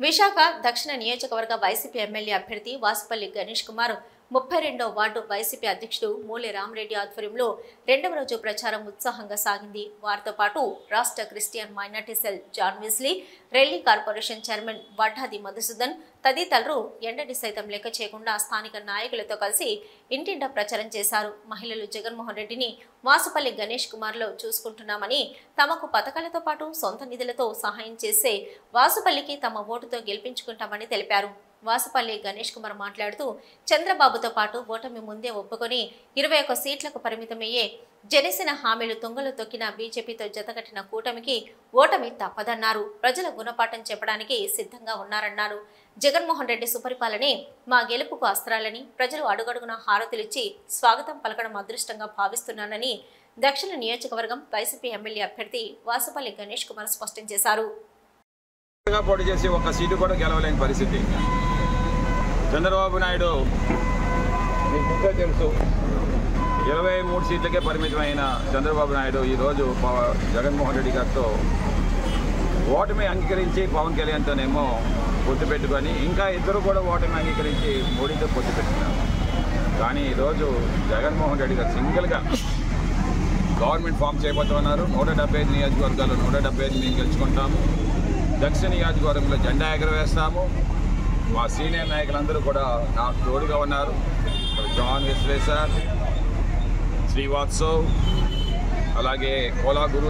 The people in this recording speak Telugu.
విశాఖ దక్షిణ నియోజకవర్గ వైసీపీ ఎమ్మెల్యే అభ్యర్థి వాసుపల్లి గణేష్ కుమార్ 32వ వార్డు వైసీపీ అధ్యక్షుడు మూలె రామరెడ్డి ఆధ్వర్యంలో రెండవ రోజు ప్రచారం ఉత్సాహంగా సాగింది. వారితో పాటు రాష్ట్ర Christian minority cell John Wesley, రెల్లి కార్పొరేషన్ చైర్మన్ వడ్డాది మధుసూదన్ తదితరులు ఎండని సైతం లెక్క చేయకుండా స్థానిక నాయకులతో కలిసి ఇంటింటా ప్రచారం చేశారు. మహిళలు జగన్మోహన్ రెడ్డిని వాసుపల్లి గణేష్ కుమార్లో చూసుకుంటున్నామని, తమకు పథకాలతో పాటు సొంత నిధులతో సహాయం చేసే వాసుపల్లికి తమ ఓటుతో గెలిపించుకుంటామని తెలిపారు. వాసుపల్లి గణేష్ కుమార్ మాట్లాడుతూ చంద్రబాబుతో పాటు ఓటమి ముందే ఒప్పుకొని 21 సీట్లకు పరిమితమయ్యే జనసేన హామీలు తుంగలు తొక్కిన బీజేపీతో జతకట్టిన కూటమికి ఓటమి తప్పదన్నారు. ప్రజల గుణపాఠం చెప్పడానికి సిద్ధంగా ఉన్నారన్నారు. జగన్మోహన్ రెడ్డి సుపరిపాలనే మా గెలుపుకు అస్త్రాలని ప్రజలు అడుగడుగున హారతులిచ్చి స్వాగతం పలకడం అదృష్టంగా భావిస్తున్నానని దక్షిణ నియోజకవర్గం వైసీపీ ఎమ్మెల్యే అభ్యర్థి వాసుపల్లి గణేష్ కుమార్ స్పష్టం చేశారు. పోటీ చేసి ఒక సీటు కూడా గెలవలేని పరిస్థితి. చంద్రబాబు నాయుడు మీకు ఇంకా తెలుసు, 23 సీట్లకే పరిమితమైన చంద్రబాబు నాయుడు ఈరోజు జగన్మోహన్ రెడ్డి గారితో ఓటమి అంగీకరించి పవన్ కళ్యాణ్తోనేమో పొత్తు పెట్టుకొని ఇంకా ఇద్దరు కూడా ఓటమి అంగీకరించి మోడీతో పొత్తు పెట్టుకున్నారు. కానీ ఈరోజు జగన్మోహన్ రెడ్డి గారు సింగిల్గా గవర్నమెంట్ ఫామ్ చేయబోతున్నారు. 175 నియోజకవర్గాల్లో 175 మేము గెలుచుకుంటాము. దక్షిణ నియోజకవర్గంలో జెండా ఎగరవేస్తాము. మా సీనియర్ నాయకులందరూ కూడా నాకు తోడుగా ఉన్నారు. జాన్ వెస్లీ సార్, శ్రీవాత్సవ్, అలాగే కోలా గురు